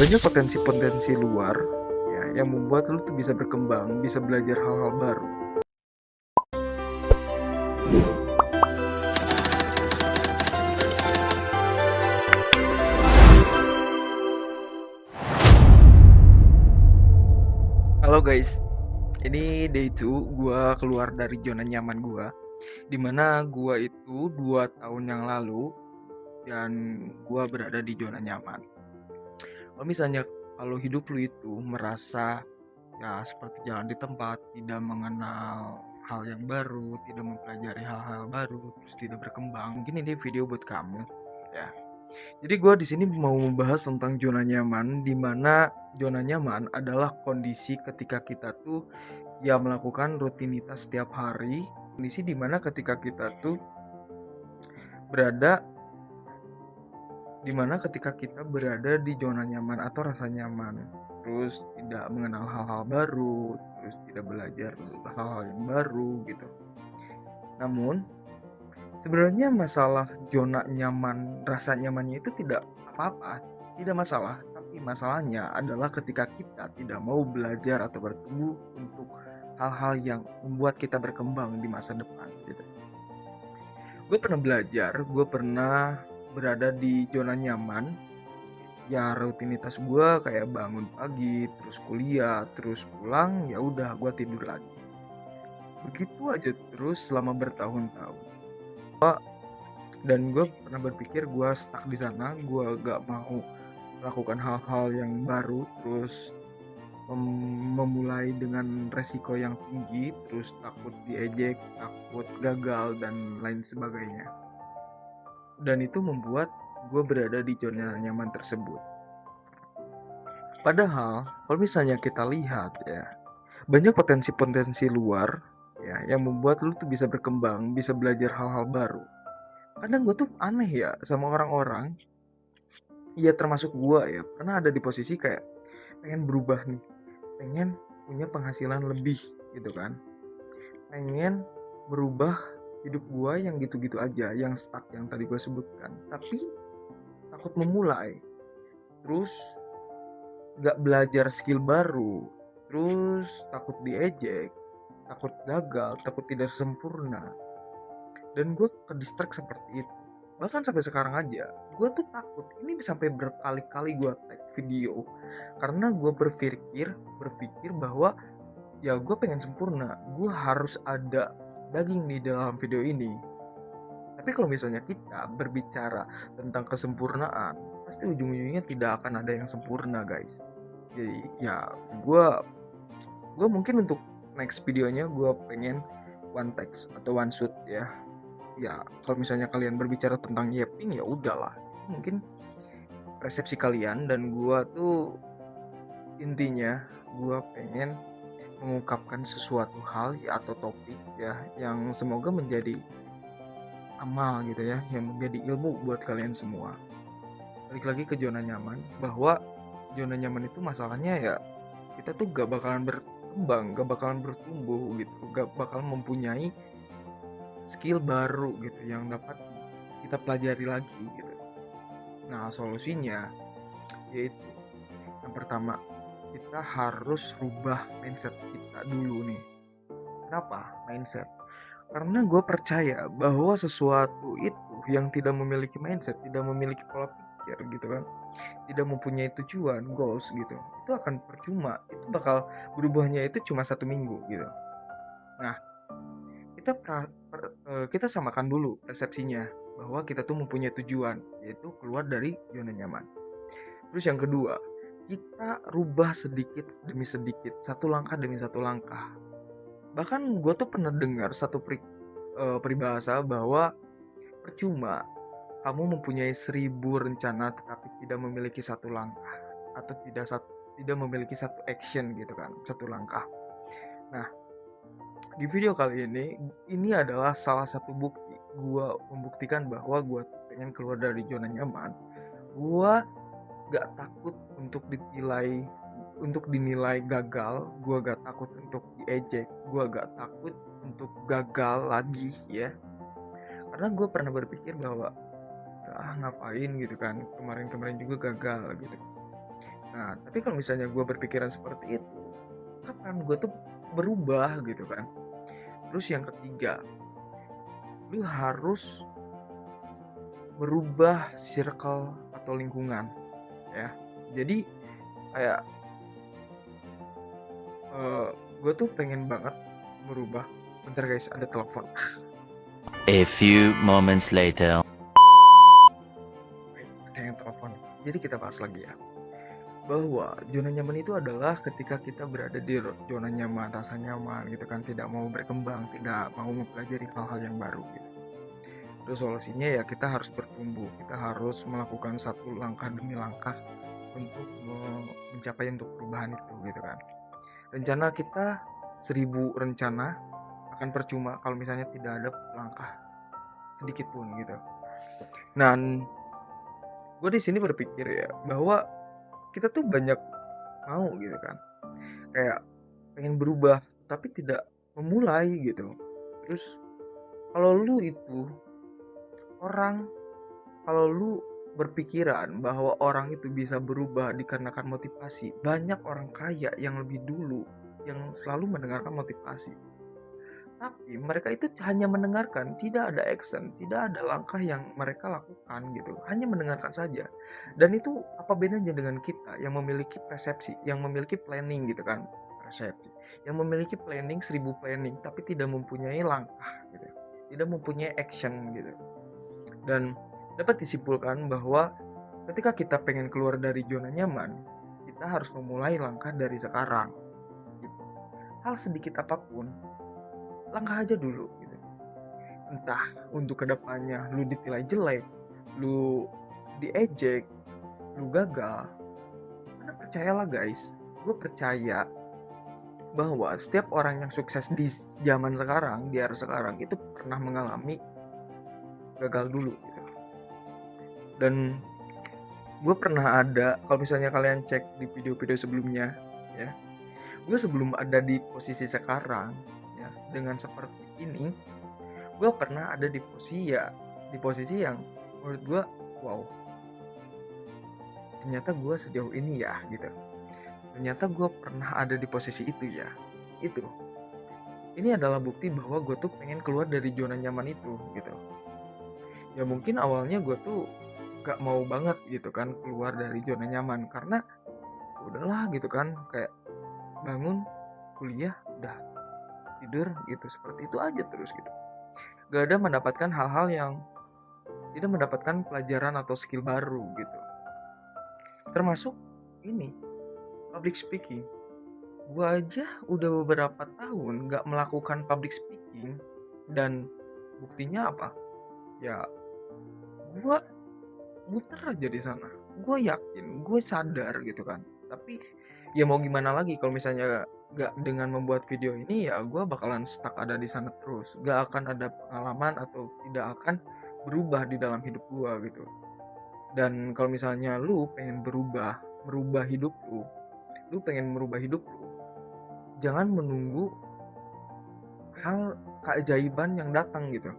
Banyak potensi-potensi luar ya yang membuat lu tuh bisa berkembang, bisa belajar hal-hal baru. Halo guys, ini day 2 gua keluar dari zona nyaman gua. Dimana gua itu 2 tahun yang lalu dan gua berada di zona nyaman. Kalau misalnya kalau hidup lu itu merasa ya seperti jalan di tempat, tidak mengenal hal yang baru, tidak mempelajari hal-hal baru, terus tidak berkembang, mungkin ini video buat kamu ya. Jadi gue di sini mau membahas tentang zona nyaman, di mana zona nyaman adalah kondisi ketika kita tuh ya melakukan rutinitas setiap hari, kondisi di mana ketika kita tuh berada ketika kita berada di zona nyaman atau rasa nyaman, terus tidak mengenal hal-hal baru, terus tidak belajar hal-hal yang baru gitu. Namun sebenarnya masalah zona nyaman, rasa nyamannya itu tidak apa-apa, tidak masalah. Tapi masalahnya adalah ketika kita tidak mau belajar atau bertumbuh untuk hal-hal yang membuat kita berkembang di masa depan gitu. Gue pernah belajar, gue pernah berada di zona nyaman. Ya rutinitas gue kayak bangun pagi, terus kuliah, terus pulang, ya udah gue tidur lagi. Begitu aja terus selama bertahun-tahun. Dan gue pernah berpikir gue stuck di sana, gue gak mau melakukan hal-hal yang baru, terus memulai dengan resiko yang tinggi, terus takut diejek, takut gagal dan lain sebagainya. Dan itu membuat gue berada di zona nyaman tersebut. Padahal kalau misalnya kita lihat ya, banyak potensi-potensi luar ya yang membuat lu tuh bisa berkembang, bisa belajar hal-hal baru. Kadang gue tuh aneh ya sama orang-orang, ya termasuk gue ya, pernah ada di posisi kayak pengen berubah nih, pengen punya penghasilan lebih gitu kan, pengen berubah hidup gue yang gitu-gitu aja, yang stuck yang tadi gue sebutkan, tapi takut memulai, terus gak belajar skill baru, terus takut diejek, takut gagal, takut tidak sempurna. Dan gue ke distract seperti itu. Bahkan sampai sekarang aja, gue tuh takut. Ini sampai berkali-kali gue tag video. Karena gue berpikir bahwa ya gue pengen sempurna. Gue harus ada daging di dalam video ini. Tapi kalau misalnya kita berbicara tentang kesempurnaan, pasti ujung-ujungnya tidak akan ada yang sempurna guys. Jadi ya gue mungkin untuk next videonya gue pengen one text atau one shoot ya. Ya kalau misalnya kalian berbicara tentang yapping ya udahlah, mungkin persepsi kalian. Dan gua tuh intinya gua pengen mengungkapkan sesuatu hal ya, atau topik ya yang semoga menjadi amal gitu ya, yang menjadi ilmu buat kalian semua. Balik lagi ke zona nyaman, bahwa zona nyaman itu masalahnya ya kita tuh gak bakalan berkembang, gak bakalan bertumbuh gitu, gak bakalan mempunyai skill baru gitu yang dapat kita pelajari lagi gitu. Nah solusinya yaitu yang pertama, kita harus rubah mindset kita dulu nih. Kenapa mindset? Karena gue percaya bahwa sesuatu itu yang tidak memiliki mindset, tidak memiliki pola pikir gitu kan, tidak mempunyai tujuan, goals gitu, itu akan percuma. Itu bakal berubahnya itu cuma 1 minggu gitu. Nah kita samakan dulu persepsinya bahwa kita tuh mempunyai tujuan, yaitu keluar dari zona nyaman. Terus yang kedua, kita rubah sedikit demi sedikit, satu langkah demi satu langkah. Bahkan gue tuh pernah dengar satu peribahasa bahwa percuma kamu mempunyai 1000 rencana tetapi tidak memiliki satu langkah, atau tidak memiliki satu action gitu kan, satu langkah. Nah di video kali ini adalah salah satu bukti gue membuktikan bahwa gue pengen keluar dari zona nyaman. Gue gak takut untuk dinilai gagal, gue gak takut untuk diejek, gue gak takut untuk gagal lagi ya. Karena gue pernah berpikir bahwa ngapain gitu kan, kemarin juga gagal gitu. Nah, tapi kalau misalnya gue berpikiran seperti itu, kapan gue tuh berubah gitu kan. Terus yang ketiga, lu harus berubah circle atau lingkungan ya. Jadi kayak eh gue tuh pengen banget merubah. Bentar guys, ada telepon. A few moments later. Wait, ada yang telepon. Jadi kita bahas lagi ya. Bahwa zona nyaman itu adalah ketika kita berada di zona nyaman, rasa nyaman gitu kan, tidak mau berkembang, tidak mau mempelajari hal-hal yang baru gitu. Terus solusinya ya kita harus bertumbuh, kita harus melakukan satu langkah demi langkah untuk mencapai untuk perubahan itu gitu kan. Rencana kita 1000 rencana akan percuma kalau misalnya tidak ada langkah sedikit pun gitu. Nah, gue di sini berpikir ya bahwa kita tuh banyak mau gitu kan, kayak pengen berubah tapi tidak memulai gitu. Terus kalau lu itu orang, kalau lu berpikiran bahwa orang itu bisa berubah dikarenakan motivasi, banyak orang kaya yang lebih dulu yang selalu mendengarkan motivasi. Tapi mereka itu hanya mendengarkan, tidak ada action, tidak ada langkah yang mereka lakukan gitu. Hanya mendengarkan saja. Dan itu apa bedanya dengan kita yang memiliki persepsi, yang memiliki planning gitu kan. Persepsi. Yang memiliki planning 1000 planning tapi tidak mempunyai langkah gitu. Tidak mempunyai action gitu. Dan dapat disimpulkan bahwa ketika kita pengen keluar dari zona nyaman, kita harus memulai langkah dari sekarang gitu. Hal sedikit apapun, langkah aja dulu gitu. Entah untuk kedepannya lu ditilai jelek, lu diejek, lu gagal, karena percayalah guys, gue percaya bahwa setiap orang yang sukses di zaman sekarang, di era sekarang itu pernah mengalami gagal dulu gitu. Dan gue pernah ada, kalau misalnya kalian cek di video-video sebelumnya ya, gue sebelum ada di posisi sekarang ya dengan seperti ini, gue pernah ada di posisi yang menurut gue wow, ternyata gue sejauh ini ya gitu, ternyata gue pernah ada di posisi itu ya. Itu ini adalah bukti bahwa gue tuh pengen keluar dari zona nyaman itu gitu. Ya mungkin awalnya gue tuh gak mau banget gitu kan keluar dari zona nyaman, karena udahlah gitu kan, kayak bangun kuliah udah tidur gitu, seperti itu aja terus gitu, gak ada mendapatkan hal-hal yang, tidak mendapatkan pelajaran atau skill baru gitu. Termasuk ini, public speaking. Gua aja udah beberapa tahun gak melakukan public speaking, dan buktinya apa? Ya, gua muter aja di sana. Gue yakin, gue sadar gitu kan. Tapi ya mau gimana lagi, kalau misalnya gak dengan membuat video ini ya gue bakalan stuck ada di sana terus. Gak akan ada pengalaman atau tidak akan berubah di dalam hidup gue gitu. Dan kalau misalnya lu pengen merubah hidup lu pengen merubah hidup lu, jangan menunggu hal keajaiban yang datang gitu.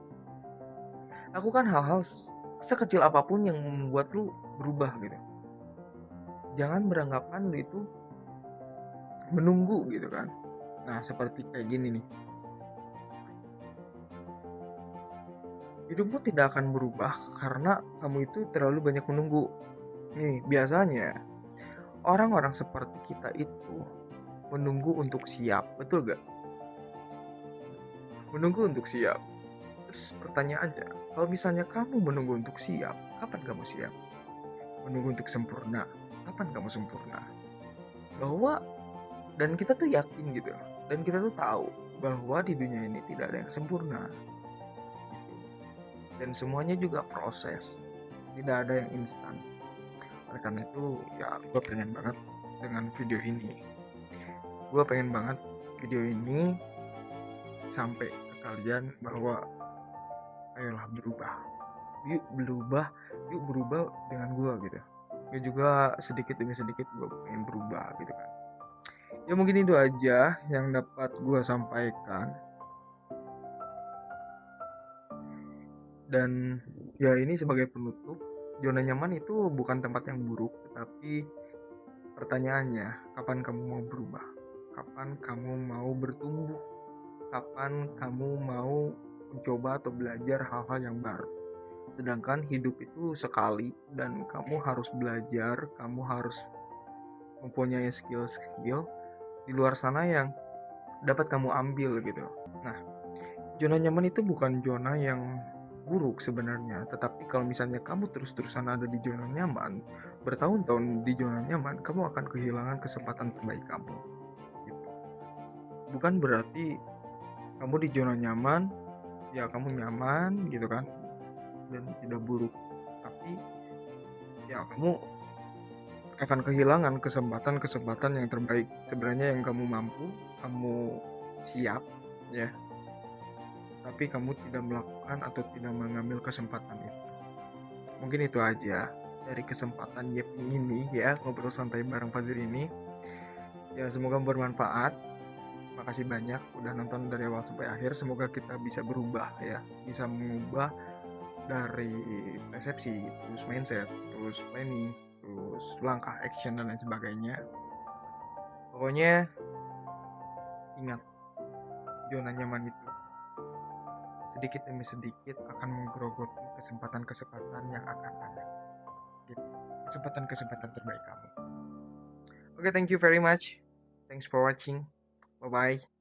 Lakukan hal-hal sekecil apapun yang membuat lu berubah gitu. Jangan beranggapan lu itu menunggu gitu kan. Nah, seperti kayak gini nih. Hidupmu tidak akan berubah karena kamu itu terlalu banyak menunggu. Nih, biasanya orang-orang seperti kita itu menunggu untuk siap, betul gak? Menunggu untuk siap. Terus pertanyaannya, kalau misalnya kamu menunggu untuk siap, kapan kamu siap? Menunggu untuk sempurna, kapan kamu sempurna? Bahwa, dan kita tuh yakin gitu, dan kita tuh tahu bahwa di dunia ini tidak ada yang sempurna gitu. Dan semuanya juga proses, tidak ada yang instan. Oleh karena itu ya gue pengen banget dengan video ini, gue pengen banget video ini sampai ke kalian bahwa ayolah berubah, yuk berubah dengan gue gitu. Ya juga sedikit demi sedikit gue pengen berubah gitu kan. Ya mungkin itu aja yang dapat gue sampaikan. Dan ya ini sebagai penutup, zona nyaman itu bukan tempat yang buruk, tetapi Pertanyaannya, kapan kamu mau berubah? Kapan kamu mau bertumbuh? Kapan kamu mau mencoba atau belajar hal-hal yang baru? Sedangkan hidup itu sekali dan kamu harus belajar, kamu harus mempunyai skill-skill di luar sana yang dapat kamu ambil gitu. Nah, zona nyaman itu bukan zona yang buruk sebenarnya, tetapi kalau misalnya kamu terus-terusan ada di zona nyaman, bertahun-tahun di zona nyaman, kamu akan kehilangan kesempatan terbaik kamu. Gitu. Bukan berarti kamu di zona nyaman, ya kamu nyaman gitu kan, dan tidak buruk. Tapi ya kamu akan kehilangan kesempatan-kesempatan yang terbaik sebenarnya yang kamu mampu, kamu siap ya, tapi kamu tidak melakukan atau tidak mengambil kesempatan itu. Mungkin itu aja dari kesempatan Yeping ini ya, ngobrol santai bareng Fazir ini. Ya semoga bermanfaat. Makasih banyak udah nonton dari awal sampai akhir. Semoga kita bisa berubah ya, bisa mengubah dari persepsi, terus mindset, terus planning, terus langkah action dan lain sebagainya. Pokoknya ingat, zona nyaman itu sedikit demi sedikit akan menggerogoti kesempatan-kesempatan yang akan ada. Gitu. Kesempatan-kesempatan terbaik kamu. Oke, thank you very much. Thanks for watching. Bye-bye.